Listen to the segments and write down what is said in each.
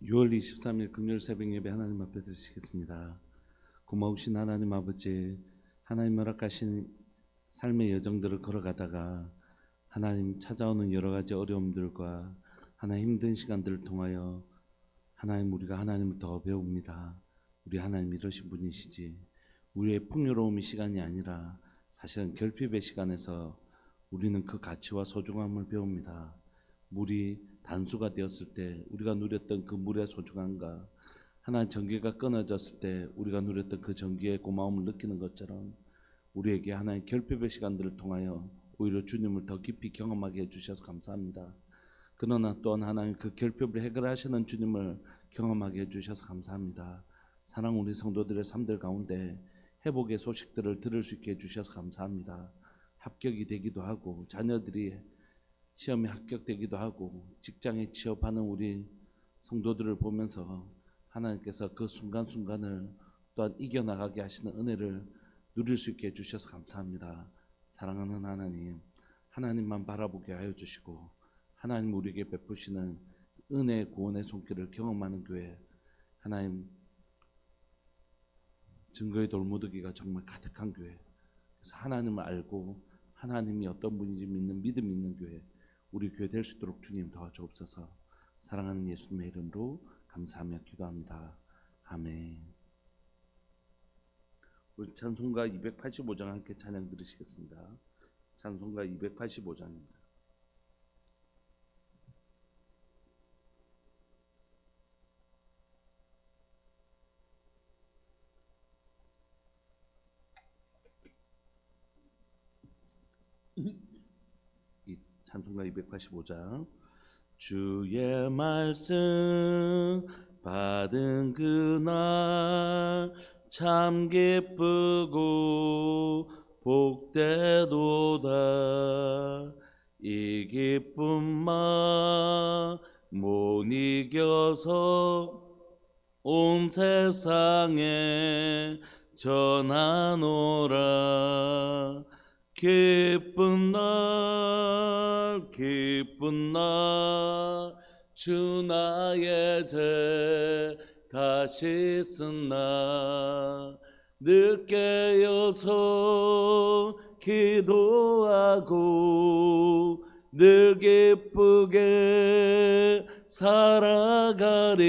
6월 23일 금요일 새벽 예배 하나님 앞에 드리시겠습니다. 고마우신 하나님 아버지, 하나님 허락하신 삶의 여정들을 걸어가다가 하나님 찾아오는 여러 가지 어려움들과 하나님 힘든 시간들을 통하여 하나님 우리가 하나님을 더 배웁니다. 우리 하나님 이러신 분이시지, 우리의 풍요로움의 시간이 아니라 사실은 결핍의 시간에서 우리는 그 가치와 소중함을 배웁니다. 물이 단수가 되었을 때 우리가 누렸던 그 물의 소중함과 하나님 전기가 끊어졌을 때 우리가 누렸던 그 전기의 고마움을 느끼는 것처럼 우리에게 하나님 결핍의 시간들을 통하여 오히려 주님을 더 깊이 경험하게 해주셔서 감사합니다. 그러나 또한 하나님 그 결핍을 해결하시는 주님을 경험하게 해주셔서 감사합니다. 사랑 우리 성도들의 삶들 가운데 회복의 소식들을 들을 수 있게 해주셔서 감사합니다. 합격이 되기도 하고 자녀들이 시험에 합격되기도 하고 직장에 취업하는 우리 성도들을 보면서 하나님께서 그 순간순간을 또한 이겨나가게 하시는 은혜를 누릴 수 있게 해주셔서 감사합니다. 사랑하는 하나님, 하나님만 바라보게 하여 주시고 하나님 우리에게 베푸시는 은혜의 구원의 손길을 경험하는 교회, 하나님 증거의 돌무더기가 정말 가득한 교회, 그래서 하나님을 알고 하나님이 어떤 분인지 믿는 믿음 있는 교회, 우리 교회 될 수 있도록 주님 도와주옵소서. 사랑하는 예수님의 이름으로 감사하며 기도합니다. 아멘. 우리 찬송가 285장 함께 찬양 들으시겠습니다. 찬송가 285장입니다. 이 찬송가 285장. 주의 말씀 받은 그날 참 기쁘고 복되도다. 이 기쁨만 못 이겨서 온 세상에 전하노라. 기쁜 날 기쁜 날 주 나의 죄 다시 쓴 날 늘 깨어서 기도하고 늘 기쁘게 살아가리.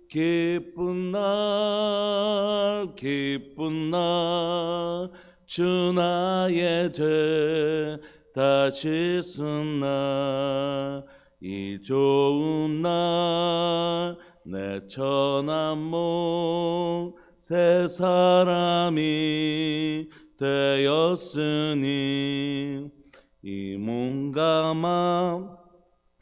기쁜 날 기쁜 날 주 나의 죄 다시 쓴 날 이 좋은 날 내 천한 몸 새 사람이 되었으니 이 몸과 맘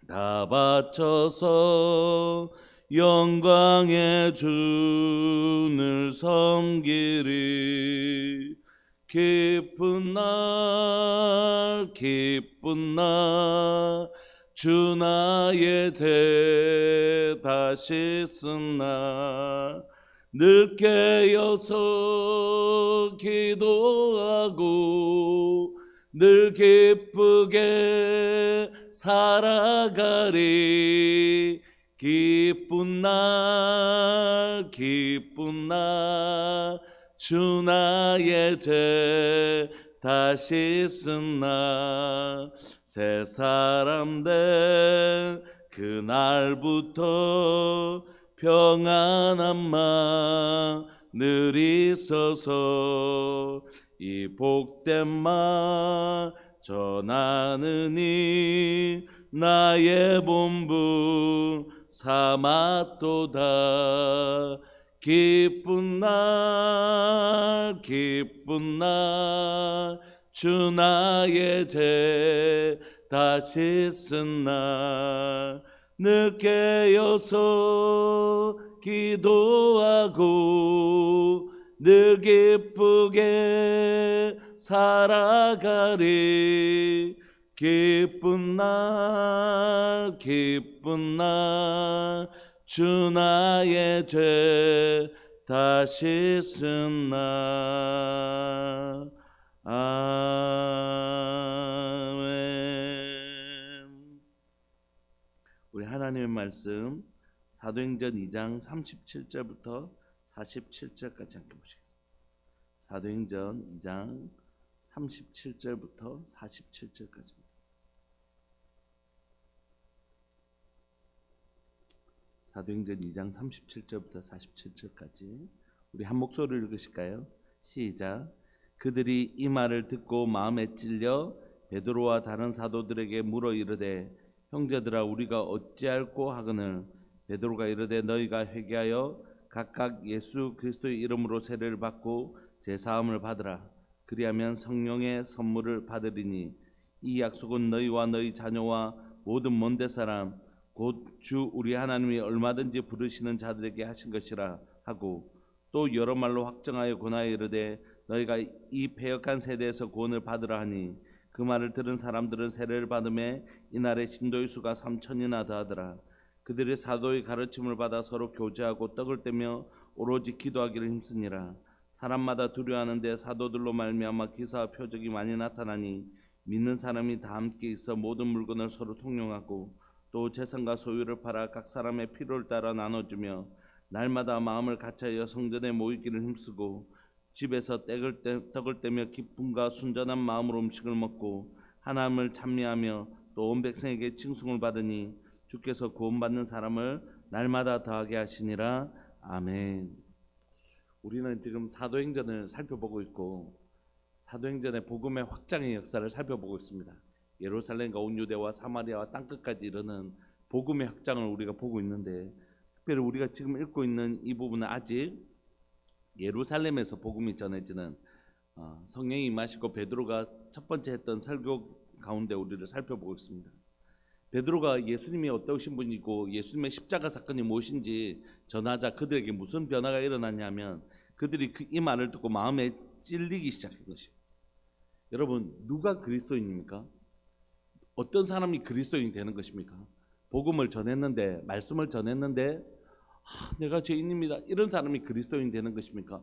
다 바쳐서 영광의 주를 섬기리. 기쁜 날 기쁜 날 주 나의 죄 다시 쓴 날 늘 깨어서 기도하고 늘 기쁘게 살아가리. 기쁜 날 기쁜 날 주 나의 죄 다시 쓴 날 새 사람 된 그날부터 평안함만 늘 있어서 이 복된 말 전하느니 나의 본분 삼았도다. 기쁜 날 기쁜 날 주 나의 죄 다시 쓴 날 늘 깨어서 기도하고 늘 기쁘게 살아가리. 기쁜 날 기쁜 날 주 나의 죄 다시 쓴 날. 아멘. 우리 하나님의 말씀 사도행전 2장 37절부터 47절까지 함께 보시겠습니다. 사도행전 2장 37절부터 47절까지입니다. 사도행전 2장 37절부터 47절까지 우리 한 목소리를 읽으실까요? 시작. 그들이 이 말을 듣고 마음에 찔려 베드로와 다른 사도들에게 물어 이르되 형제들아 우리가 어찌할꼬 하거늘 베드로가 이르되 너희가 회개하여 각각 예수 그리스도의 이름으로 세례를 받고 제사함을 받으라. 그리하면 성령의 선물을 받으리니 이 약속은 너희와 너희 자녀와 모든 먼데 사람 곧 주 우리 하나님이 얼마든지 부르시는 자들에게 하신 것이라 하고 또 여러 말로 확정하여 권하여 이르되 너희가 이 패역한 세대에서 구원을 받으라 하니 그 말을 들은 사람들은 세례를 받음에 이날에 신도의 수가 3,000이나 더하더라. 그들이 사도의 가르침을 받아 서로 교제하고 떡을 떼며 오로지 기도하기를 힘쓰니라. 사람마다 두려워하는데 사도들로 말미암아 기사와 표적이 많이 나타나니 믿는 사람이 다 함께 있어 모든 물건을 서로 통용하고 또 재산과 소유를 팔아 각 사람의 필요를 따라 나눠주며 날마다 마음을 같이하여 성전에 모이기를 힘쓰고 집에서 떡을 떼며 기쁨과 순전한 마음으로 음식을 먹고 하나님을 찬미하며 또 온 백성에게 칭송을 받으니 주께서 구원받는 사람을 날마다 더하게 하시니라. 아멘. 우리는 지금 사도행전을 살펴보고 있고 사도행전의 복음의 확장의 역사를 살펴보고 있습니다. 예루살렘과 온 유대와 사마리아와 땅끝까지 이르는 복음의 확장을 우리가 보고 있는데 특별히 우리가 지금 읽고 있는 이 부분은 아직 예루살렘에서 복음이 전해지는 성령이 임하시고 베드로가 첫 번째 했던 설교 가운데 우리를 살펴보고 있습니다. 베드로가 예수님이 어떠신 분이고 예수님의 십자가 사건이 무엇인지 전하자 그들에게 무슨 변화가 일어났냐면 그들이 이 말을 듣고 마음에 찔리기 시작한 것이에요. 여러분 누가 그리스도인입니까? 어떤 사람이 그리스도인이 되는 것입니까? 복음을 전했는데 말씀을 전했는데 내가 죄인입니다. 이런 사람이 그리스도인이 되는 것입니까?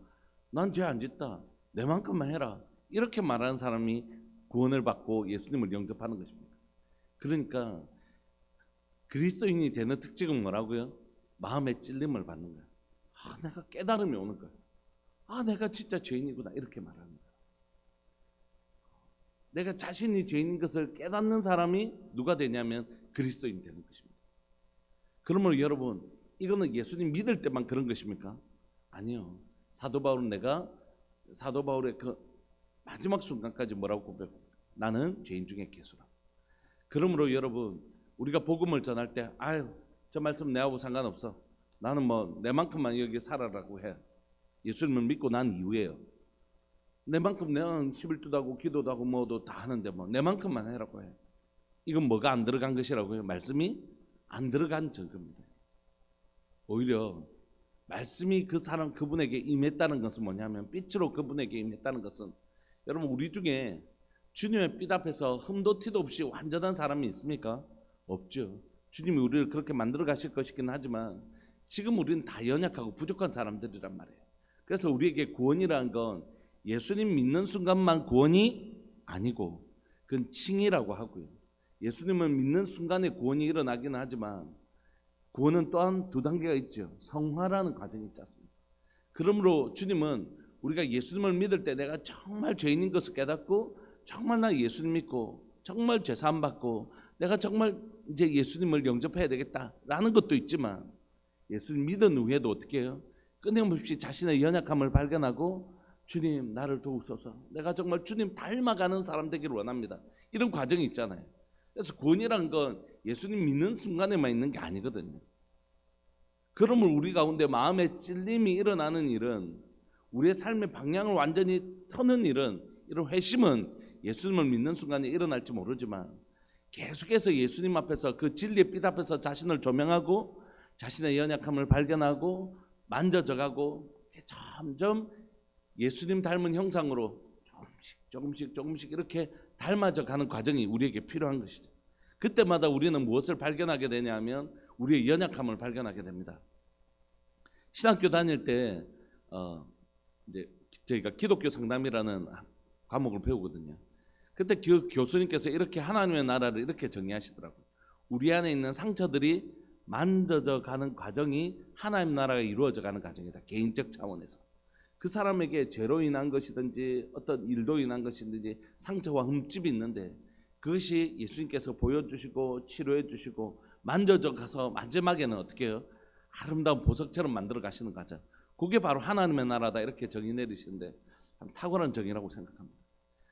난 죄 안 짓다. 내만큼만 해라. 이렇게 말하는 사람이 구원을 받고 예수님을 영접하는 것입니다. 그러니까 그리스도인이 되는 특징은 뭐라고요? 마음의 찔림을 받는 거예요. 내가 깨달음이 오는 거예요. 내가 진짜 죄인이구나 이렇게 말하는 사람. 내가 자신이 죄인인 것을 깨닫는 사람이 누가 되냐면 그리스도인이 되는 것입니다. 그러므로 여러분 이거는 예수님 믿을 때만 그런 것입니까? 아니요. 사도 바울의 그 마지막 순간까지 뭐라고 고백합니까? 나는 죄인 중에 괴수라. 그러므로 여러분 우리가 복음을 전할 때 저 말씀 내하고 상관없어. 나는 뭐 내만큼만 여기 살아라고 해. 예수님을 믿고 난 이후에요. 내만큼 내가 11조도 하고 기도도 하고 뭐도 다 하는데 뭐 내만큼만 해라고 해. 이건 뭐가 안 들어간 것이라고요? 말씀이 안 들어간 증거입니다. 오히려 말씀이 그분에게 임했다는 것은 뭐냐면 빛으로 그분에게 임했다는 것은 여러분 우리 중에 주님의 빛 앞에서 흠도 티도 없이 완전한 사람이 있습니까? 없죠. 주님이 우리를 그렇게 만들어 가실 것이긴 하지만 지금 우리는 다 연약하고 부족한 사람들이란 말이에요. 그래서 우리에게 구원이라는 건 예수님 믿는 순간만 구원이 아니고 그건 칭이라고 하고요. 예수님을 믿는 순간에 구원이 일어나기는 하지만 구원은 또한 두 단계가 있죠. 성화라는 과정이 있지 않습니까? 그러므로 주님은 우리가 예수님을 믿을 때 내가 정말 죄인인 것을 깨닫고 정말 나 예수님 믿고 정말 죄사함 받고 내가 정말 이제 예수님을 영접해야 되겠다라는 것도 있지만 예수님 믿은 후에도 어떻게 해요? 끊임없이 자신의 연약함을 발견하고 주님 나를 도우소서. 내가 정말 주님 닮아가는 사람 되기를 원합니다. 이런 과정이 있잖아요. 그래서 구원이라는 건 예수님 믿는 순간에만 있는 게 아니거든요. 그러면 우리 가운데 마음의 찔림이 일어나는 일은 우리의 삶의 방향을 완전히 터는 일은 이런 회심은 예수님을 믿는 순간에 일어날지 모르지만 계속해서 예수님 앞에서 그 진리의 빛 앞에서 자신을 조명하고 자신의 연약함을 발견하고 만져져가고 점점 예수님 닮은 형상으로 조금씩 이렇게 닮아져 가는 과정이 우리에게 필요한 것이죠. 그때마다 우리는 무엇을 발견하게 되냐면 우리의 연약함을 발견하게 됩니다. 신학교 다닐 때 이제 저희가 기독교 상담이라는 과목을 배우거든요. 그때 그 교수님께서 이렇게 하나님의 나라를 이렇게 정의하시더라고요. 우리 안에 있는 상처들이 만져져 가는 과정이 하나님 나라가 이루어져 가는 과정이다. 개인적 차원에서. 그 사람에게 죄로 인한 것이든지 어떤 일로 인한 것이든지 상처와 흠집이 있는데 그것이 예수님께서 보여주시고 치료해 주시고 만져져 가서 마지막에는 어떻게 해요? 아름다운 보석처럼 만들어 가시는 거죠. 그게 바로 하나님의 나라다 이렇게 정의 내리시는데 참 탁월한 정의라고 생각합니다.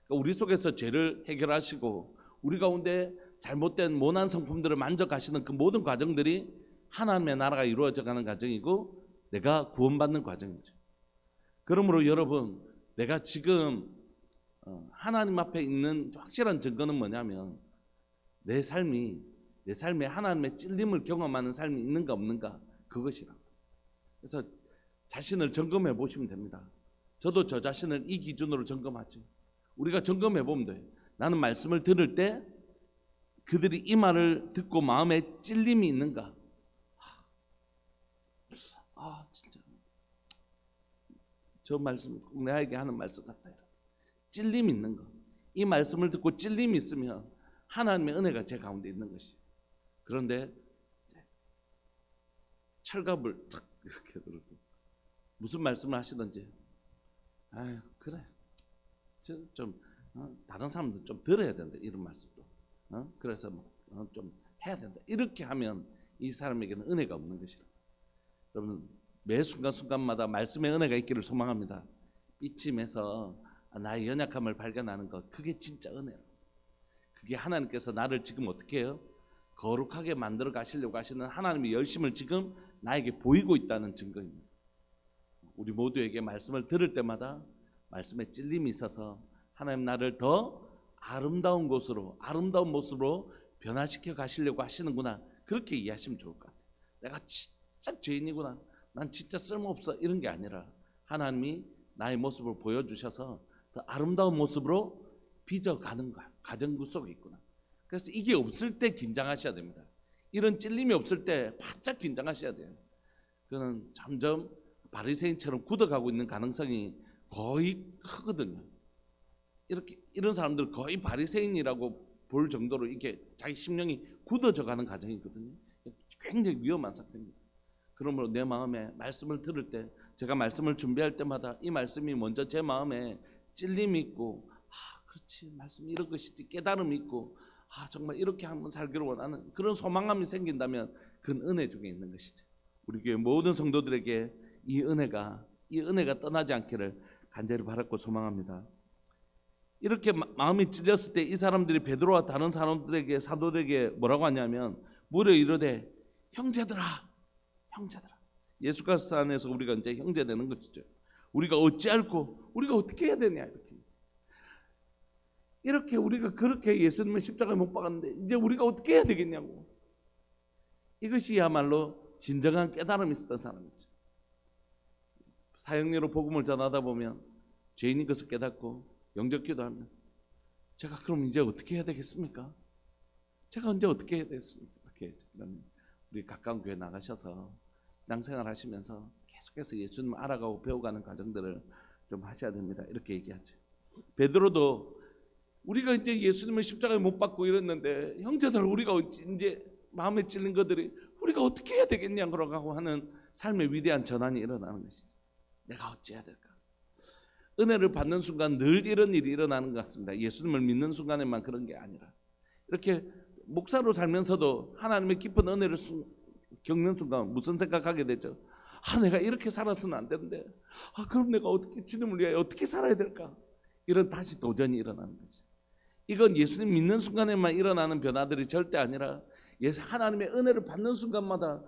그러니까 우리 속에서 죄를 해결하시고 우리 가운데 잘못된 모난 성품들을 만져 가시는 그 모든 과정들이 하나님의 나라가 이루어져 가는 과정이고 내가 구원받는 과정이죠. 그러므로 여러분, 내가 지금 하나님 앞에 있는 확실한 증거는 뭐냐면 내 삶에 하나님의 찔림을 경험하는 삶이 있는가 없는가 그것이라. 그래서 자신을 점검해 보시면 됩니다. 저도 저 자신을 이 기준으로 점검하죠. 우리가 점검해 보면 돼요. 나는 말씀을 들을 때 그들이 이 말을 듣고 마음에 찔림이 있는가? 진짜 저 말씀 꼭 나에게 하는 말씀 같다. 찔림이 있는 거. 이 말씀을 듣고 찔림이 있으면 하나님의 은혜가 제 가운데 있는 것이. 그런데 철갑을 탁 이렇게 들고 무슨 말씀을 하시든지 아유 그래 좀 다른 사람들 좀 들어야 된다 이런 말씀도 그래서 좀 해야 된다 이렇게 하면 이 사람에게는 은혜가 없는 것이라. 여러분 매 순간순간마다 말씀의 은혜가 있기를 소망합니다. 삐침에서 나의 연약함을 발견하는 것 그게 진짜 은혜예요. 그게 하나님께서 나를 지금 어떻게 해요? 거룩하게 만들어 가시려고 하시는 하나님의 열심을 지금 나에게 보이고 있다는 증거입니다. 우리 모두에게 말씀을 들을 때마다 말씀에 찔림이 있어서 하나님 나를 더 아름다운 곳으로 아름다운 모습으로 변화시켜 가시려고 하시는구나 그렇게 이해하시면 좋을 것 같아요. 내가 진짜 죄인이구나 난 진짜 쓸모없어 이런 게 아니라 하나님이 나의 모습을 보여주셔서 더 아름다운 모습으로 빚어가는 거야. 가정구 속에 있구나. 그래서 이게 없을 때 긴장하셔야 됩니다. 이런 찔림이 없을 때 바짝 긴장하셔야 돼요. 그는 점점 바리새인처럼 굳어가고 있는 가능성이 거의 크거든요. 이런 사람들 거의 바리새인이라고 볼 정도로 이게 자기 심령이 굳어져가는 과정이거든요. 굉장히 위험한 상태입니다. 그러므로 내 마음에 말씀을 들을 때 제가 말씀을 준비할 때마다 이 말씀이 먼저 제 마음에 찔림이 있고 그렇지 말씀 이런 것이지 깨달음이 있고 정말 이렇게 한번 살기를 원하는 그런 소망감이 생긴다면 그건 은혜 중에 있는 것이죠. 우리 교회 모든 성도들에게 이 은혜가 떠나지 않기를 간절히 바랐고 소망합니다. 이렇게 마음이 찔렸을 때 이 사람들이 베드로와 다른 사람들에게 사도들에게 뭐라고 하냐면 무려 이르되 형제들아 예수께서 안에서 우리가 이제 형제 되는 것이죠. 우리가 어찌할꼬 우리가 어떻게 해야 되냐 이렇게 우리가 그렇게 예수님을 십자가에 못 박았는데 이제 우리가 어떻게 해야 되겠냐고. 이것이야말로 진정한 깨달음이 있었던 사람이죠. 사형리로 복음을 전하다 보면 죄인인 것을 깨닫고 영접기도 하면 제가 그럼 이제 어떻게 해야 되겠습니까? 제가 언제 어떻게 해야 되겠습니까? 이렇게 우리 가까운 교회 나가셔서 신앙생활 하시면서 계속해서 예수님을 알아가고 배워가는 과정들을 좀 하셔야 됩니다. 이렇게 얘기하죠. 베드로도 우리가 이제 예수님을 십자가에 못 박고 이랬는데 형제들 우리가 이제 마음에 찔린 것들이 우리가 어떻게 해야 되겠냐고 하는 삶의 위대한 전환이 일어나는 것이죠. 내가 어찌해야 될까? 은혜를 받는 순간 늘 이런 일이 일어나는 것 같습니다. 예수님을 믿는 순간에만 그런 게 아니라 이렇게 목사로 살면서도 하나님의 깊은 은혜를 겪는 순간 무슨 생각하게 되죠? 내가 이렇게 살았으면 안 되는데 그럼 내가 어떻게 주님을 위하여 어떻게 살아야 될까? 이런 다시 도전이 일어나는 거지. 이건 예수님 믿는 순간에만 일어나는 변화들이 절대 아니라 하나님의 은혜를 받는 순간마다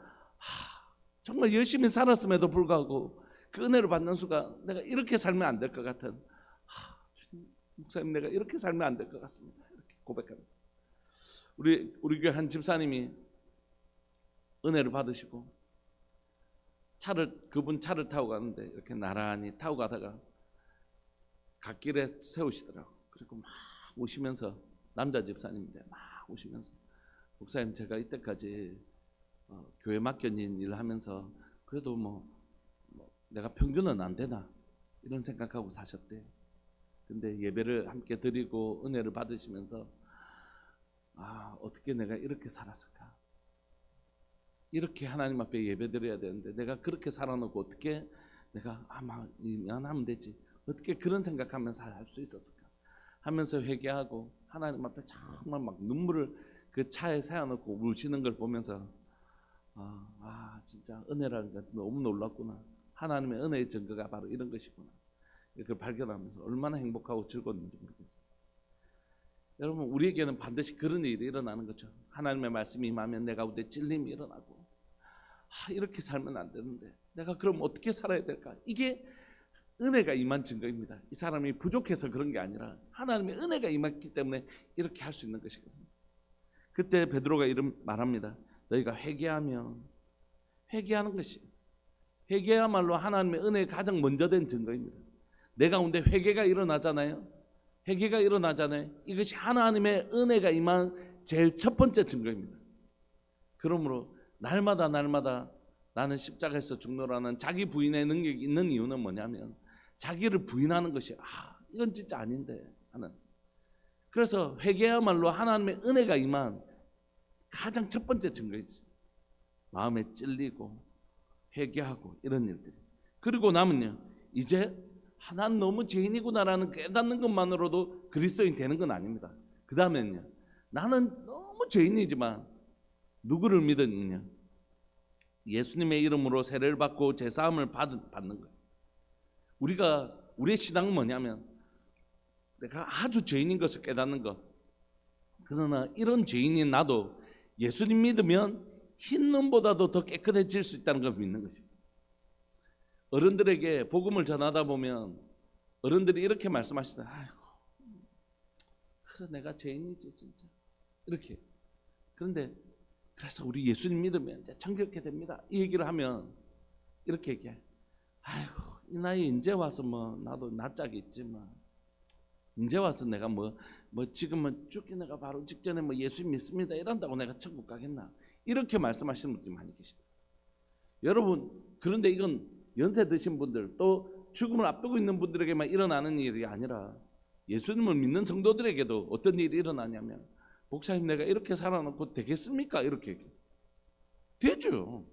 정말 열심히 살았음에도 불구하고 그 은혜를 받는 순간 내가 이렇게 살면 안 될 것 같은 주님, 목사님 내가 이렇게 살면 안 될 것 같습니다. 이렇게 고백합니다. 우리 교회 한 집사님이 은혜를 받으시고 그분 차를 타고 가는데 이렇게 나란히 타고 가다가 갓길에 세우시더라고. 그리고 막 오시면서 남자 집사님인데 막 오시면서 목사님 제가 이때까지 교회 맡겨진 일을 하면서 그래도 뭐 내가 평균은 안 되나 이런 생각하고 사셨대. 근데 예배를 함께 드리고 은혜를 받으시면서 어떻게 내가 이렇게 살았을까? 이렇게 하나님 앞에 예배드려야 되는데 내가 그렇게 살아놓고 어떻게 내가 아마 미안하면 되지, 어떻게 그런 생각하면서 살 수 있었을까 하면서 회개하고 하나님 앞에 정말 막 눈물을 그 차에 세워놓고 울시는 걸 보면서 진짜 은혜라는 게 너무 놀랐구나, 하나님의 은혜의 증거가 바로 이런 것이구나, 이걸 발견하면서 얼마나 행복하고 즐거웠는지 모르겠어요. 여러분, 우리에게는 반드시 그런 일이 일어나는 거죠. 하나님의 말씀이 임하면 내 가운데 찔림이 일어나고, 이렇게 살면 안 되는데 내가 그럼 어떻게 살아야 될까? 이게 은혜가 임한 증거입니다. 이 사람이 부족해서 그런 게 아니라 하나님의 은혜가 임했기 때문에 이렇게 할 수 있는 것이거든요. 그때 베드로가 이런 말합니다. 너희가 회개하면, 회개하는 것이, 회개야말로 하나님의 은혜가 가장 먼저 된 증거입니다. 내 가운데 회개가 일어나잖아요. 회개가 일어나잖아요. 이것이 하나님의 은혜가 임한 제일 첫 번째 증거입니다. 그러므로 날마다 나는 십자가에서 죽노라는 자기 부인의 능력이 있는 이유는 뭐냐면 자기를 부인하는 것이 이건 진짜 아닌데 하는. 그래서 회개야말로 하나님의 은혜가 임한 가장 첫 번째 증거이죠. 마음에 찔리고 회개하고 이런 일들이. 그리고 남은요, 이제 난 너무 죄인이구나라는 깨닫는 것만으로도 그리스도인 되는 건 아닙니다. 그 다음에는요, 나는 너무 죄인이지만 누구를 믿었느냐? 예수님의 이름으로 세례를 받고 제사함을 받는 거예요. 우리의 신앙은 뭐냐면 내가 아주 죄인인 것을 깨닫는 것. 그러나 이런 죄인인 나도 예수님 믿으면 흰 눈보다도 더 깨끗해질 수 있다는 걸 믿는 것입니다. 어른들에게 복음을 전하다 보면 어른들이 이렇게 말씀하시다. 그래 내가 죄인이지 진짜, 이렇게. 그런데 그래서 우리 예수님 믿으면 이제 정결케 됩니다, 이 얘기를 하면 이렇게 얘기해. 이 나이 이제 와서 나도 낯짝이 있지만 이제 와서 내가 지금은 죽기 내가 바로 직전에 예수 믿습니다 이런다고 내가 천국 가겠나, 이렇게 말씀하시는 분들이 많이 계시다. 여러분, 그런데 이건 연세 드신 분들 또 죽음을 앞두고 있는 분들에게만 일어나는 일이 아니라 예수님을 믿는 성도들에게도 어떤 일이 일어나냐면, 목사님 내가 이렇게 살아놓고 되겠습니까? 이렇게 얘기해. 되죠.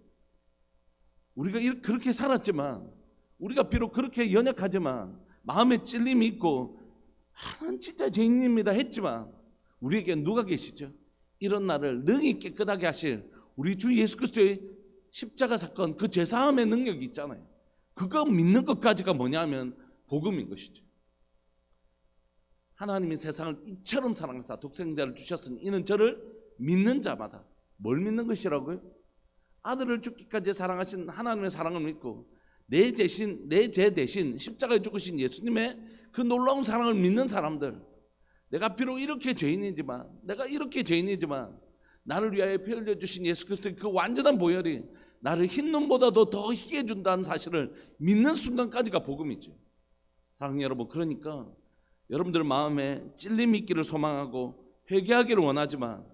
우리가 그렇게 살았지만, 우리가 비록 그렇게 연약하지만 마음에 찔림이 있고 난 진짜 죄인입니다 했지만 우리에게 누가 계시죠? 이런 나를 능히 깨끗하게 하실 우리 주 예수 그리스도의 십자가 사건, 그 제사함의 능력이 있잖아요. 그거 믿는 것까지가 뭐냐면 복음인 것이죠. 하나님이 세상을 이처럼 사랑하사 독생자를 주셨으니 이는 저를 믿는 자마다. 뭘 믿는 것이라고요? 아들을 죽기까지 사랑하신 하나님의 사랑을 믿고 내 죄 대신 십자가에 죽으신 예수님의 그 놀라운 사랑을 믿는 사람들. 내가 비록 이렇게 죄인이지만, 나를 위하여 피 흘려 주신 예수 그리스도의 그 완전한 보혈이 나를 흰 눈보다도 더 희게 해준다는 사실을 믿는 순간까지가 복음이죠. 사랑하는 여러분, 그러니까 여러분들 마음에 찔림이 있기를 소망하고 회개하기를 원하지만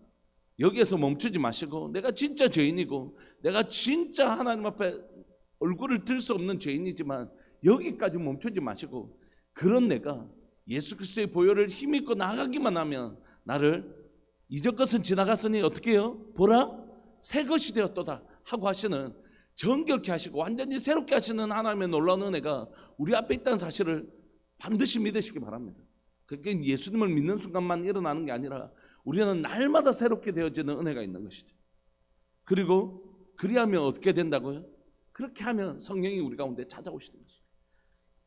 여기에서 멈추지 마시고, 내가 진짜 죄인이고 내가 진짜 하나님 앞에 얼굴을 들 수 없는 죄인이지만 여기까지 멈추지 마시고, 그런 내가 예수 그리스도의 보혈을 힘입고 나가기만 하면 나를 이전 것은 지나갔으니 어떻게 해요? 보라 새 것이 되었도다 하고 하시는, 정결케 하시고 완전히 새롭게 하시는 하나님의 놀라운 은혜가 우리 앞에 있다는 사실을 반드시 믿으시기 바랍니다. 그게 예수님을 믿는 순간만 일어나는 게 아니라 우리는 날마다 새롭게 되어지는 은혜가 있는 것이죠. 그리고 그리하면 어떻게 된다고요? 그렇게 하면 성령이 우리 가운데 찾아오시는 것이죠.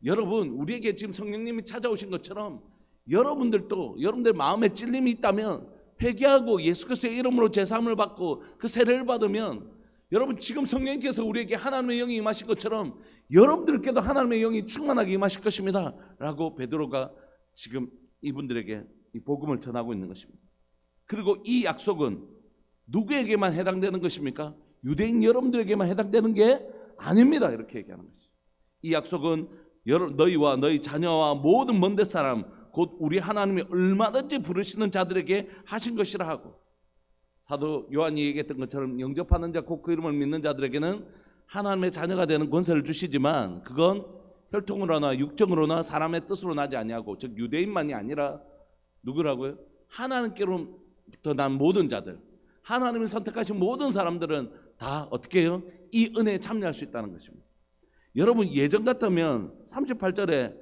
여러분, 우리에게 지금 성령님이 찾아오신 것처럼 여러분들도 여러분들 마음에 찔림이 있다면 회개하고 예수 그리스도의 이름으로 제사함을 받고 그 세례를 받으면, 여러분 지금 성령님께서 우리에게 하나님의 영이 임하신 것처럼 여러분들께도 하나님의 영이 충만하게 임하실 것입니다 라고 베드로가 지금 이분들에게 이 복음을 전하고 있는 것입니다. 그리고 이 약속은 누구에게만 해당되는 것입니까? 유대인 여러분들에게만 해당되는 게 아닙니다. 이렇게 얘기하는 것이죠. 이 약속은 너희와 너희 자녀와 모든 먼 데 사람 곧 우리 하나님이 얼마든지 부르시는 자들에게 하신 것이라 하고, 사도 요한이 얘기했던 것처럼 영접하는 자 곧 그 이름을 믿는 자들에게는 하나님의 자녀가 되는 권세를 주시지만 그건 혈통으로나 육정으로나 사람의 뜻으로 나지 아니하고, 즉 유대인만이 아니라 누구라고요? 하나님께로부터 난 모든 자들, 하나님이 선택하신 모든 사람들은 다 어떻게 해요? 이 은혜에 참여할 수 있다는 것입니다. 여러분, 예전 같으면 38절에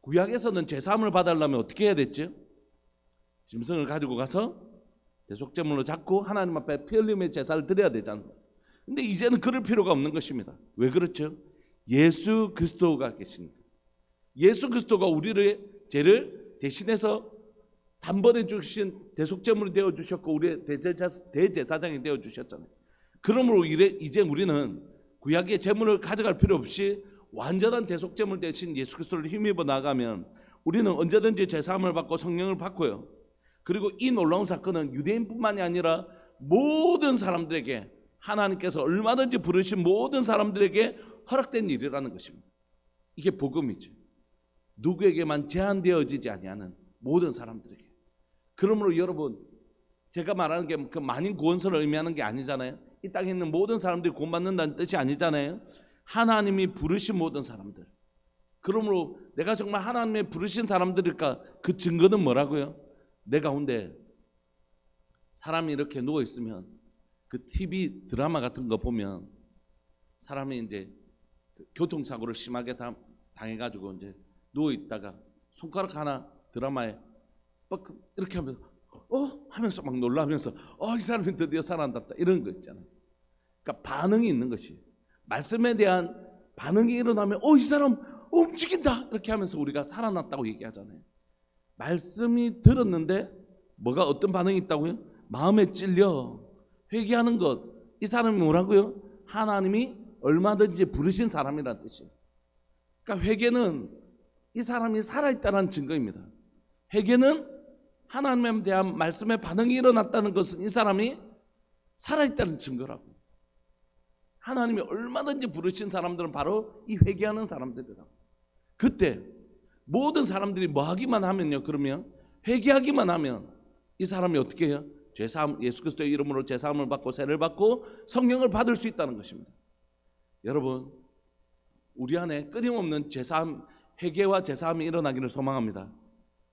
구약에서는 제사함을 받으려면 어떻게 해야 됐죠? 짐승을 가지고 가서 대속제물로 잡고 하나님 앞에 피 흘림의 제사를 드려야 되잖아요. 근데 이제는 그럴 필요가 없는 것입니다. 왜 그렇죠? 예수 그리스도가 계십니다. 예수 그리스도가 우리의 죄를 대신해서 단번에 주신 대속제물이 되어 주셨고 우리의 대제사장이 되어 주셨잖아요. 그러므로 이제 우리는 구약의 제물을 가져갈 필요 없이 완전한 대속제물 대신 예수 그리스도를 힘입어 나가면 우리는 언제든지 제사함을 받고 성령을 받고요. 그리고 이 놀라운 사건은 유대인뿐만이 아니라 모든 사람들에게, 하나님께서 얼마든지 부르신 모든 사람들에게 허락된 일이라는 것입니다. 이게 복음이죠. 누구에게만 제한되어지지 아니하는 모든 사람들에게. 그러므로 여러분, 제가 말하는 게 그 만인 구원서를 의미하는 게 아니잖아요. 이 땅에 있는 모든 사람들이 구원받는다는 뜻이 아니잖아요. 하나님이 부르신 모든 사람들. 그러므로 내가 정말 하나님의 부르신 사람들일까? 그 증거는 뭐라고요? 내 가운데 사람이 이렇게 누워 있으면 그 TV 드라마 같은 거 보면 사람이 이제 교통사고를 심하게 당해가지고 이제 누워 있다가 손가락 하나 드라마에 뻑 이렇게 하면서 하면서 막 놀라면서 이 사람이 드디어 살아났다 이런 거 있잖아요. 그러니까 반응이 있는 것이, 말씀에 대한 반응이 일어나면 이 사람 움직인다 이렇게 하면서 우리가 살아났다고 얘기하잖아요. 말씀이 들었는데 뭐가 어떤 반응이 있다고요? 마음에 찔려 회개하는 것. 이 사람이 뭐라고요? 하나님이 얼마든지 부르신 사람이라는 뜻이에요. 그러니까 회개는 이 사람이 살아있다는 증거입니다. 회개는 하나님에 대한 말씀에 반응이 일어났다는 것은 이 사람이 살아있다는 증거라고. 하나님이 얼마든지 부르신 사람들은 바로 이 회개하는 사람들이라고. 그때 모든 사람들이 뭐 하기만 하면요, 그러면 회개하기만 하면 이 사람이 어떻게 해요? 죄사함, 예수 그리스도의 이름으로 죄사함을 받고 세례를 받고 성령을 받을 수 있다는 것입니다. 여러분, 우리 안에 끊임없는 죄사함, 회개와 죄사함이 일어나기를 소망합니다.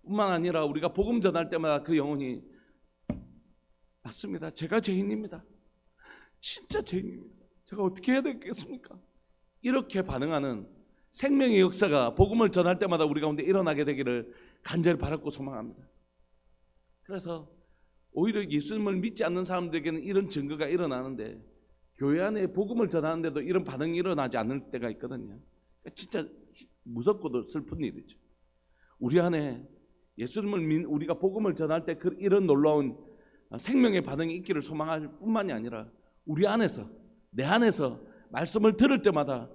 뿐만 아니라 우리가 복음 전할 때마다 그 영혼이 맞습니다. 제가 죄인입니다. 진짜 죄인입니다. 제가 어떻게 해야 되겠습니까? 이렇게 반응하는 생명의 역사가 복음을 전할 때마다 우리 가운데 일어나게 되기를 간절히 바랐고 소망합니다. 그래서 오히려 예수님을 믿지 않는 사람들에게는 이런 증거가 일어나는데 교회 안에 복음을 전하는데도 이런 반응이 일어나지 않을 때가 있거든요. 진짜 무섭고도 슬픈 일이죠. 우리 안에 예수님을 우리가 복음을 전할 때 이런 놀라운 생명의 반응이 있기를 소망할 뿐만이 아니라 우리 안에서, 내 안에서 말씀을 들을 때마다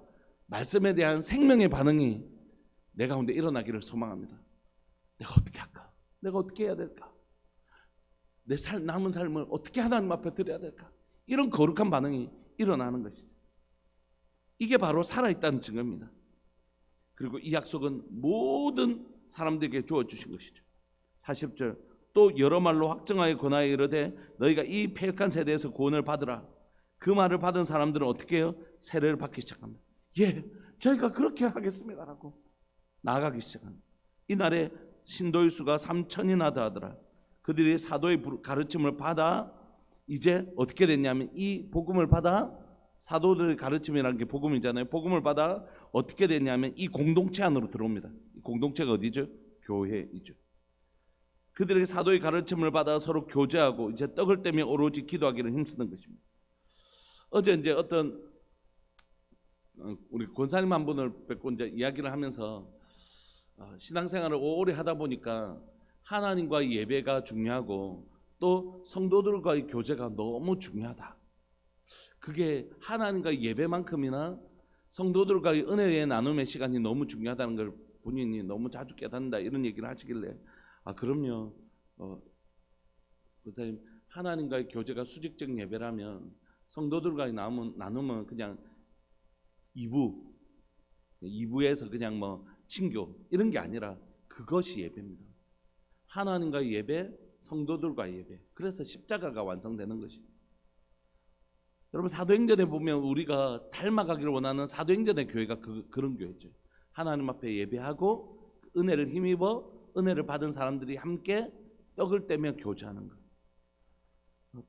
말씀에 대한 생명의 반응이 내 가운데 일어나기를 소망합니다. 내가 어떻게 할까? 내가 어떻게 해야 될까? 내 남은 삶을 어떻게 하나님 앞에 드려야 될까? 이런 거룩한 반응이 일어나는 것이죠. 이게 바로 살아있다는 증거입니다. 그리고 이 약속은 모든 사람들에게 주어주신 것이죠. 40절, 또 여러 말로 확정하여 권하여 이르되 너희가 이 패역한 세대에서 구원을 받으라. 그 말을 받은 사람들은 어떻게 해요? 세례를 받기 시작합니다. 저희가 그렇게 하겠습니다라고 나아가기 시작합니다. 이날에 신도의 수가 3,000이나 더하더라. 그들이 사도의 가르침을 받아 이제 어떻게 됐냐면 이 복음을 받아, 사도들의 가르침이라는 게 복음이잖아요. 복음을 받아 어떻게 됐냐면 이 공동체 안으로 들어옵니다. 이 공동체가 어디죠? 교회이죠. 그들에게 사도의 가르침을 받아 서로 교제하고 이제 떡을 떼며 오로지 기도하기를 힘쓰는 것입니다. 어제 이제 어떤 우리 권사님 한 분을 뵙고 이제 이야기를 하면서 신앙생활을 오래 하다 보니까 하나님과의 예배가 중요하고 또 성도들과의 교제가 너무 중요하다. 그게 하나님과의 예배만큼이나 성도들과의 은혜의 나눔의 시간이 너무 중요하다는 걸 본인이 너무 자주 깨닫는다 이런 얘기를 하시길래 그럼요. 권사님, 하나님과의 교제가 수직적 예배라면 성도들과의 나눔은 그냥 2부에서 그냥 뭐 친교 이런 게 아니라 그것이 예배입니다. 하나님과의 예배, 성도들과의 예배. 그래서 십자가가 완성되는 것이. 여러분, 사도행전에 보면 우리가 닮아가기를 원하는 사도행전의 교회가 그런 교회죠. 하나님 앞에 예배하고 은혜를 힘입어 은혜를 받은 사람들이 함께 떡을 떼며 교제하는 것.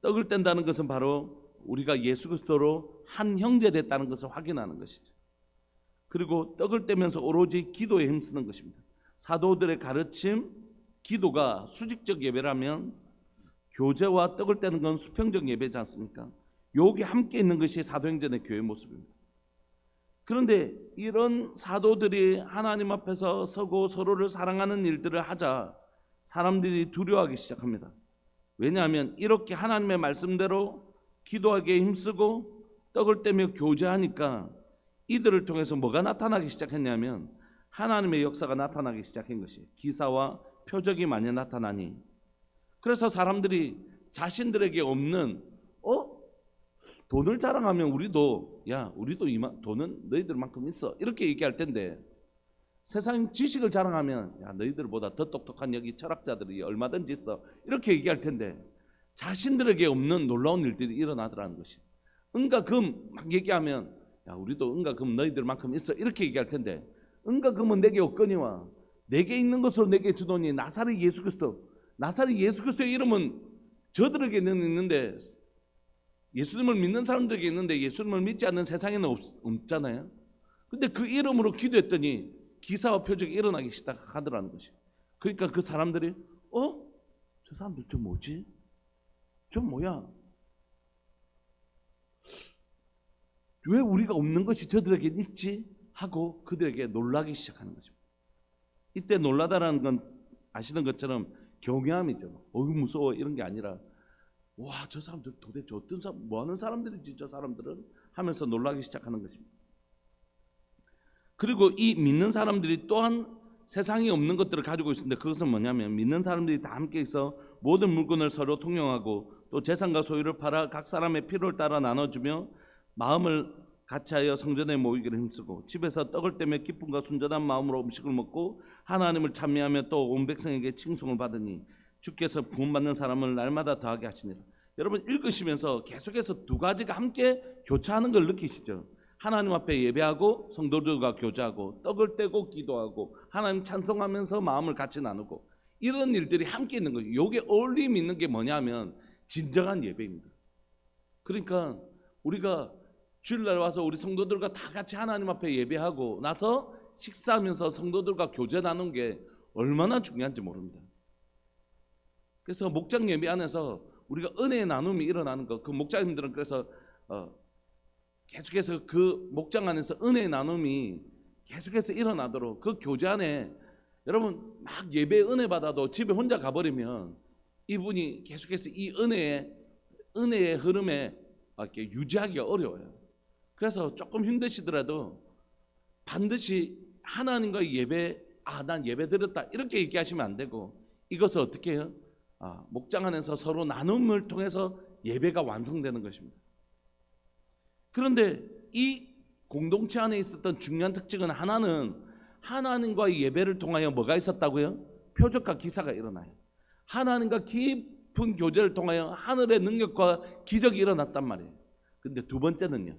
떡을 뗀다는 것은 바로 우리가 예수 그리스도로 한 형제 됐다는 것을 확인하는 것이죠. 그리고 떡을 떼면서 오로지 기도에 힘쓰는 것입니다. 사도들의 가르침, 기도가 수직적 예배라면 교제와 떡을 떼는 건 수평적 예배지 않습니까? 여기 함께 있는 것이 사도행전의 교회 모습입니다. 그런데 이런 사도들이 하나님 앞에서 서고 서로를 사랑하는 일들을 하자 사람들이 두려워하기 시작합니다. 왜냐하면 이렇게 하나님의 말씀대로 기도하기에 힘쓰고 떡을 떼며 교제하니까 이들을 통해서 뭐가 나타나기 시작했냐면 하나님의 역사가 나타나기 시작한 것이 기사와 표적이 많이 나타나니, 그래서 사람들이 자신들에게 없는 돈을 자랑하면 우리도 돈은 너희들만큼 있어 이렇게 얘기할 텐데, 세상 지식을 자랑하면 너희들보다 더 똑똑한 여기 철학자들이 얼마든지 있어 이렇게 얘기할 텐데, 자신들에게 없는 놀라운 일들이 일어나더라는 것이. 은과 금 막 얘기하면 우리도 은과 금 너희들만큼 있어 이렇게 얘기할 텐데, 은과 금은 내게 없거니와 내게 있는 것으로 내게 주노니 나사렛 예수 그리스도. 나사렛 예수 그리스도의 이름은 저들에게는 있는데, 예수님을 믿는 사람들에게 있는데 예수님을 믿지 않는 세상에는 없잖아요. 근데 그 이름으로 기도했더니 기사와 표적이 일어나기 시작하더라는 것이. 그러니까 그 사람들이 저 사람들 저 뭐지? 저 뭐야? 왜 우리가 없는 것이 저들에게 있지? 하고 그들에게 놀라기 시작하는 것입니다. 이때 놀라다라는 건 아시는 것처럼 경외함이죠. 무서워 이런 게 아니라 와, 저 사람들 도대체 어떤 사람, 뭐 하는 사람들이지 저 사람들은 하면서 놀라기 시작하는 것입니다. 그리고 이 믿는 사람들이 또한 세상에 없는 것들을 가지고 있는데, 그것은 뭐냐면 믿는 사람들이 다 함께 있어 모든 물건을 서로 통용하고 또 재산과 소유를 팔아 각 사람의 필요를 따라 나눠주며 마음을 같이하여 성전에 모이기를 힘쓰고 집에서 떡을 떼며 기쁨과 순전한 마음으로 음식을 먹고 하나님을 찬미하며 또 온 백성에게 칭송을 받으니 주께서 구원받는 사람을 날마다 더하게 하시니라. 여러분 읽으시면서 계속해서 두 가지가 함께 교차하는 걸 느끼시죠? 하나님 앞에 예배하고 성도들과 교제하고 떡을 떼고 기도하고 하나님 찬송하면서 마음을 같이 나누고 이런 일들이 함께 있는 거예요. 이게 어울림이 있는 게 뭐냐면 진정한 예배입니다. 그러니까 우리가 주일날 와서 우리 성도들과 다 같이 하나님 앞에 예배하고 나서 식사하면서 성도들과 교제 나누는 게 얼마나 중요한지 모릅니다. 그래서 목장 예배 안에서 우리가 은혜의 나눔이 일어나는 거, 그 목장님들은 그래서 계속해서 그 목장 안에서 은혜의 나눔이 계속해서 일어나도록 그 교제 안에 여러분 막 예배 은혜 받아도 집에 혼자 가버리면 이분이 계속해서 이 은혜의 흐름에 이렇게 유지하기가 어려워요. 그래서 조금 힘드시더라도 반드시 하나님과 예배, 난 예배 드렸다 이렇게 얘기하시면 안 되고, 이것을 어떻게 해요? 목장 안에서 서로 나눔을 통해서 예배가 완성되는 것입니다. 그런데 이 공동체 안에 있었던 중요한 특징은 하나는 하나님과의 예배를 통하여 뭐가 있었다고요? 표적과 기사가 일어나요. 하나님과 깊은 교제를 통하여 하늘의 능력과 기적이 일어났단 말이에요. 근데 두 번째는요,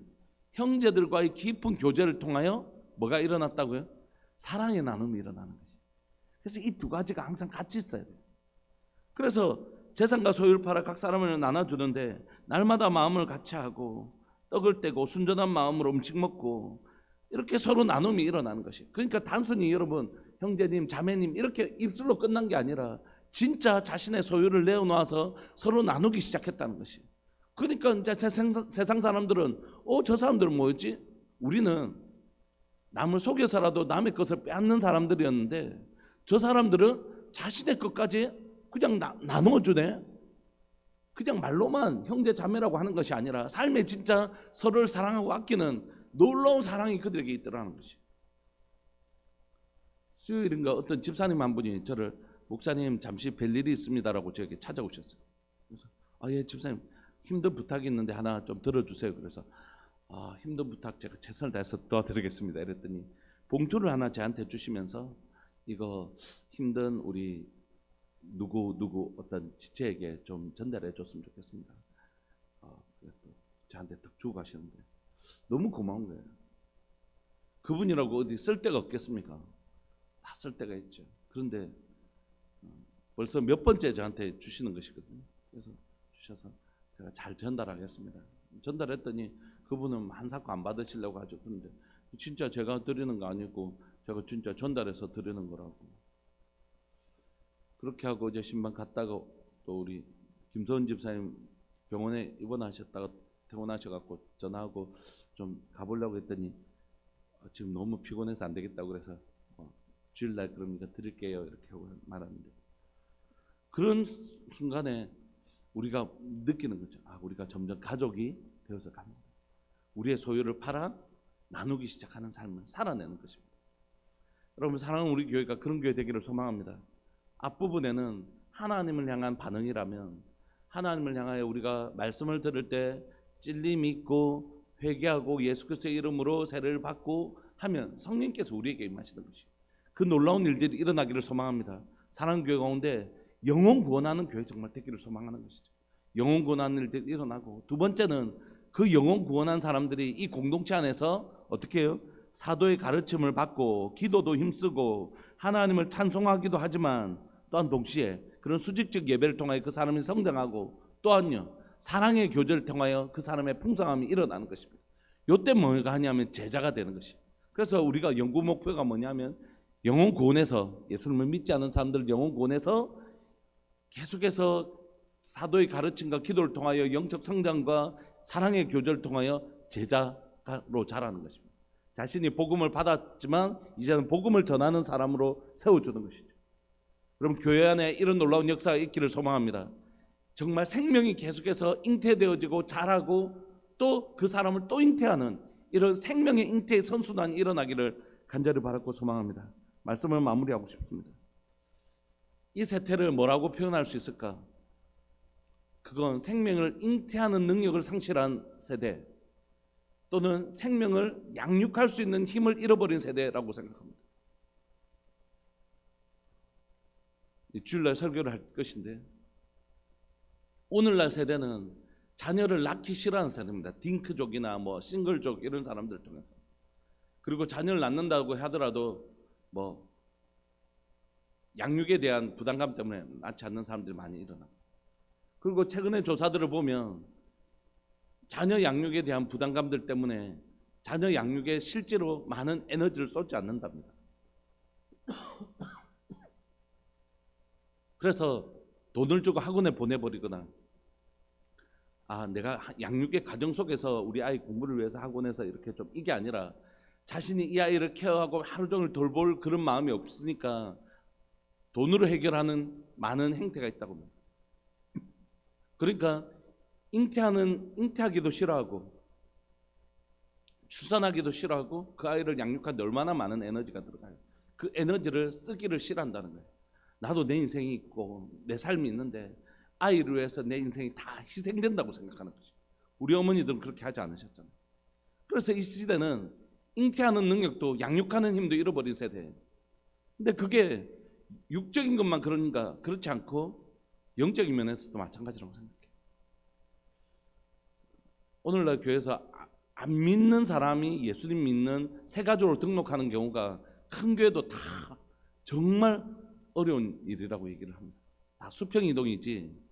형제들과의 깊은 교제를 통하여 뭐가 일어났다고요? 사랑의 나눔이 일어나는 거죠. 그래서 이 두 가지가 항상 같이 있어야 돼요. 그래서 재산과 소유를 팔아 각 사람을 나눠주는데 날마다 마음을 같이 하고 떡을 떼고 순전한 마음으로 음식 먹고 이렇게 서로 나눔이 일어나는 것이. 그러니까 단순히 여러분 형제님 자매님 이렇게 입술로 끝난 게 아니라 진짜 자신의 소유를 내어놓아서 서로 나누기 시작했다는 것이. 그러니까 이제 세상 사람들은 저 사람들은 뭐였지? 우리는 남을 속여서라도 남의 것을 빼앗는 사람들이었는데 저 사람들은 자신의 것까지 그냥 나눠주네. 그냥 말로만 형제 자매라고 하는 것이 아니라 삶에 진짜 서로를 사랑하고 아끼는 놀라운 사랑이 그들에게 있더라는 것이. 수요일인가 어떤 집사님 한 분이 저를 목사님 잠시 뵐 일이 있습니다라고 저에게 찾아오셨어요. 그래서 예 집사님 힘든 부탁이 있는데 하나 좀 들어주세요. 그래서 힘든 부탁 제가 최선을 다해서 도와드리겠습니다. 이랬더니 봉투를 하나 저한테 주시면서 이거 힘든 우리 누구 어떤 지체에게 좀 전달해 줬으면 좋겠습니다. 그래서 저한테 딱 주고 가시는데 너무 고마운 거예요. 그분이라고 어디 쓸 데가 없겠습니까? 다 쓸 데가 있죠. 그런데 벌써 몇 번째 저한테 주시는 것이거든요. 그래서 주셔서 제가 잘 전달하겠습니다. 전달했더니 그분은 한사코 안 받으시려고 하죠. 그런데 진짜 제가 드리는 거 아니고 제가 진짜 전달해서 드리는 거라고. 그렇게 하고 이제 신방 갔다가 또 우리 김서은 집사님 병원에 입원하셨다가 퇴원하셔갖고 전화하고 좀 가보려고 했더니 지금 너무 피곤해서 안 되겠다고 그래서 주일날 그러니까 드릴게요 이렇게 하고 말하는데, 그런 순간에 우리가 느끼는 거죠. 우리가 점점 가족이 되어서 갑니다. 우리의 소유를 팔아 나누기 시작하는 삶을 살아내는 것입니다. 여러분, 사랑하는 우리 교회가 그런 교회 되기를 소망합니다. 앞부분에는 하나님을 향한 반응이라면, 하나님을 향하여 우리가 말씀을 들을 때 찔리 믿고 회개하고 예수 그리스도의 이름으로 세례를 받고 하면 성령께서 우리에게 임하시는 것이에요. 그 놀라운 일들이 일어나기를 소망합니다. 사랑하는 교회 가운데 영혼 구원하는 교회 정말 되기를 소망하는 것이죠. 영혼 구원하는 일들이 일어나고, 두 번째는 그 영혼 구원한 사람들이 이 공동체 안에서 어떻게 해요? 사도의 가르침을 받고 기도도 힘쓰고 하나님을 찬송하기도 하지만 또한 동시에 그런 수직적 예배를 통하여 그 사람이 성장하고, 또한요 사랑의 교제를 통하여 그 사람의 풍성함이 일어나는 것입니다. 이때 뭐가 하냐면 제자가 되는 것입니다. 그래서 우리가 연구 목표가 뭐냐면 영혼 구원에서, 예수님을 믿지 않은 사람들 영혼 구원에서 계속해서 사도의 가르침과 기도를 통하여 영적 성장과 사랑의 교제를 통하여 제자로 자라는 것입니다. 자신이 복음을 받았지만 이제는 복음을 전하는 사람으로 세워주는 것이죠. 여러분, 교회 안에 이런 놀라운 역사가 있기를 소망합니다. 정말 생명이 계속해서 잉태되어지고 자라고 또 그 사람을 또 잉태하는 이런 생명의 잉태의 선순환이 일어나기를 간절히 바라고 소망합니다. 말씀을 마무리하고 싶습니다. 이 세태를 뭐라고 표현할 수 있을까? 그건 생명을 잉태하는 능력을 상실한 세대, 또는 생명을 양육할 수 있는 힘을 잃어버린 세대라고 생각합니다. 주일날 설교를 할 것인데, 오늘날 세대는 자녀를 낳기 싫어하는 세대입니다. 딩크족이나 싱글족 이런 사람들을 통해서. 그리고 자녀를 낳는다고 하더라도 양육에 대한 부담감 때문에 낳지 않는 사람들이 많이 일어나고, 그리고 최근의 조사들을 보면 자녀 양육에 대한 부담감들 때문에 자녀 양육에 실제로 많은 에너지를 쏟지 않는답니다. 그래서 돈을 주고 학원에 보내버리거나, 내가 양육의 과정 속에서 우리 아이 공부를 위해서 학원에서 이렇게 좀, 이게 아니라 자신이 이 아이를 케어하고 하루 종일 돌볼 그런 마음이 없으니까 돈으로 해결하는 많은 행태가 있다고 합니다. 그러니까 잉태하기도 싫어하고 출산하기도 싫어하고 그 아이를 양육하는데 얼마나 많은 에너지가 들어가요. 그 에너지를 쓰기를 싫어한다는 거예요. 나도 내 인생이 있고 내 삶이 있는데 아이를 위해서 내 인생이 다 희생된다고 생각하는 거죠. 우리 어머니들은 그렇게 하지 않으셨잖아요. 그래서 이 시대는 잉태하는 능력도 양육하는 힘도 잃어버린 세대예요. 근데 그게 육적인 것만 그런가? 그렇지 않고 영적인 면에서도 마찬가지라고 생각해요. 오늘날 교회에서 안 믿는 사람이 예수님 믿는 새 가족으로 등록하는 경우가 큰 교회도 다 정말 어려운 일이라고 얘기를 합니다. 다 수평이동이지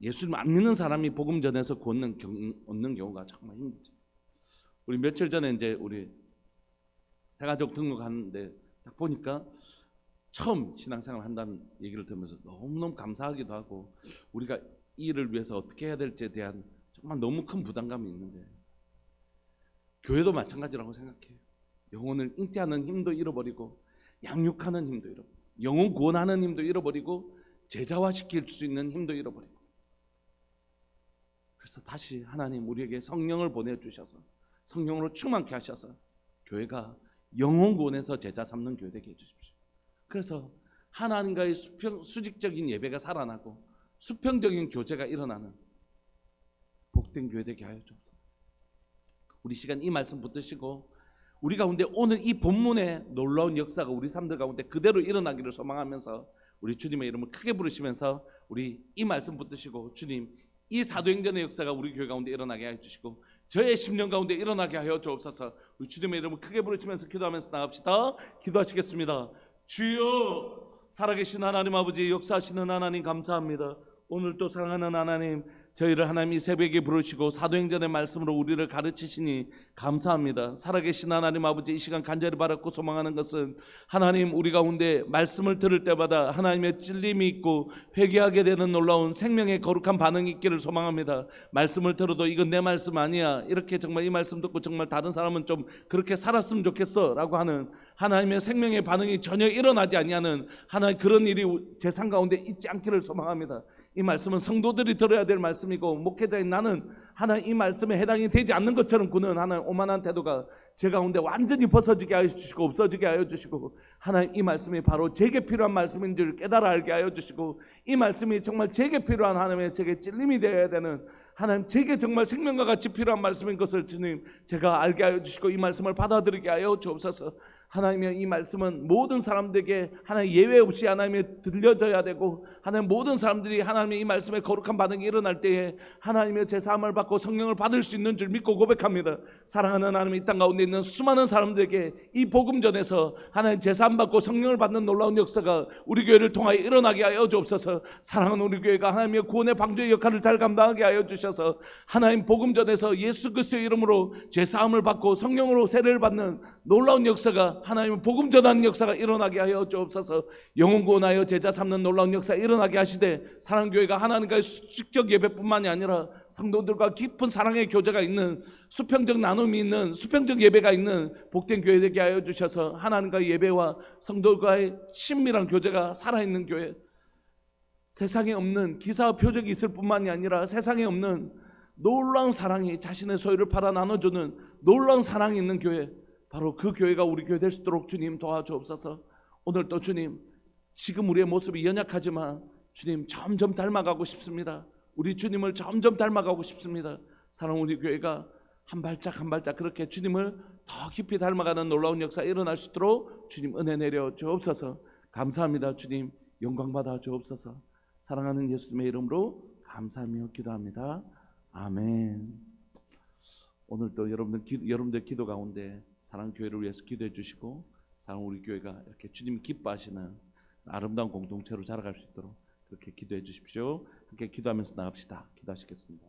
예수님 안 믿는 사람이 복음 전해서 얻는 경우가 정말 힘들죠. 우리 며칠 전에 이제 우리 새 가족 등록하는데 딱 보니까 처음 신앙생활 한다는 얘기를 들으면서 너무너무 감사하기도 하고, 우리가 이 일을 위해서 어떻게 해야 될지에 대한 정말 너무 큰 부담감이 있는데, 교회도 마찬가지라고 생각해요. 영혼을 잉태하는 힘도 잃어버리고 양육하는 힘도 잃어버리고 영혼 구원하는 힘도 잃어버리고 제자화시킬 수 있는 힘도 잃어버리고, 그래서 다시 하나님 우리에게 성령을 보내주셔서 성령으로 충만케 하셔서 교회가 영혼 구원에서 제자 삼는 교회 되게 해주십시오. 그래서 하나님과의 수직적인 예배가 살아나고 수평적인 교제가 일어나는 복된 교회 되게 하여 주옵소서. 우리 시간 이 말씀 붙드시고 우리 가운데 오늘 이 본문의 놀라운 역사가 우리 삶들 가운데 그대로 일어나기를 소망하면서 우리 주님의 이름을 크게 부르시면서 우리 이 말씀 붙드시고, 주님 이 사도행전의 역사가 우리 교회 가운데 일어나게 하여 주시고 저의 10년 가운데 일어나게 하여 주옵소서. 우리 주님의 이름을 크게 부르시면서 기도하면서 나갑시다. 기도하시겠습니다. 주여, 살아계신 하나님 아버지, 역사하시는 하나님 감사합니다. 오늘 또 사랑하는 하나님, 저희를 하나님 이 새벽에 부르시고 사도행전의 말씀으로 우리를 가르치시니 감사합니다. 살아계신 하나님 아버지, 이 시간 간절히 바랐고 소망하는 것은 하나님 우리 가운데 말씀을 들을 때마다 하나님의 찔림이 있고 회개하게 되는 놀라운 생명의 거룩한 반응이 있기를 소망합니다. 말씀을 들어도 이건 내 말씀 아니야, 이렇게 정말 이 말씀 듣고 정말 다른 사람은 좀 그렇게 살았으면 좋겠어 라고 하는 하나님의 생명의 반응이 전혀 일어나지 아니하는 하나님 그런 일이 제 삶 가운데 있지 않기를 소망합니다. 이 말씀은 성도들이 들어야 될 말씀이고 목회자인 나는 하나님 이 말씀에 해당이 되지 않는 것처럼 구는 하나님 오만한 태도가 제 가운데 완전히 벗어지게 하여 주시고 없어지게 하여 주시고, 하나님 이 말씀이 바로 제게 필요한 말씀인 줄 깨달아 알게 하여 주시고, 이 말씀이 정말 제게 필요한 하나님의 제게 찔림이 되어야 되는 하나님 제게 정말 생명과 같이 필요한 말씀인 것을 주님 제가 알게 하여 주시고 이 말씀을 받아들이게 하여 주옵소서. 하나님의 이 말씀은 모든 사람들에게 하나님 예외 없이 하나님의 들려져야 되고, 하나님 모든 사람들이 하나님의 이 말씀에 거룩한 반응이 일어날 때에 하나님의 제사함을 받고 성령을 받을 수 있는 줄 믿고 고백합니다. 사랑하는 하나님, 이 땅 가운데 있는 수많은 사람들에게 이 복음 전에서 하나님 제사함 받고 성령을 받는 놀라운 역사가 우리 교회를 통하여 일어나게 하여 주옵소서. 사랑하는 우리 교회가 하나님의 구원의 방주의 역할을 잘 감당하게 하여 주셔서 하나님 복음 전에서 예수 그리스도의 이름으로 제사함을 받고 성령으로 세례를 받는 놀라운 역사가 하나님의 복음 전하는 역사가 일어나게 하여 주옵소서. 영혼 구원하여 제자 삼는 놀라운 역사 일어나게 하시되, 사랑교회가 하나님과의 수직적 예배뿐만이 아니라 성도들과 깊은 사랑의 교제가 있는 수평적 나눔이 있는 수평적 예배가 있는 복된 교회 되게 하여 주셔서 하나님과의 예배와 성도들과의 친밀한 교제가 살아있는 교회, 세상에 없는 기사와 표적이 있을 뿐만이 아니라 세상에 없는 놀라운 사랑이 자신의 소유를 팔아 나눠주는 놀라운 사랑이 있는 교회, 바로 그 교회가 우리 교회 될 수 있도록 주님 도와주옵소서. 오늘 또 주님, 지금 우리의 모습이 연약하지만 주님 점점 닮아가고 싶습니다. 우리 주님을 점점 닮아가고 싶습니다. 사랑하는 우리 교회가 한 발짝 한 발짝 그렇게 주님을 더 깊이 닮아가는 놀라운 역사 일어날 수 있도록 주님 은혜 내려 주옵소서. 감사합니다. 주님 영광 받아 주옵소서. 사랑하는 예수님의 이름으로 감사하며 기도합니다. 아멘. 오늘도 여러분들 기도 가운데 사랑교회를 위해서 기도해 주시고, 사랑 우리 교회가 이렇게 주님이 기뻐하시는 아름다운 공동체로 자라갈 수 있도록 그렇게 기도해 주십시오. 함께 기도하면서 나갑시다. 기도하시겠습니다.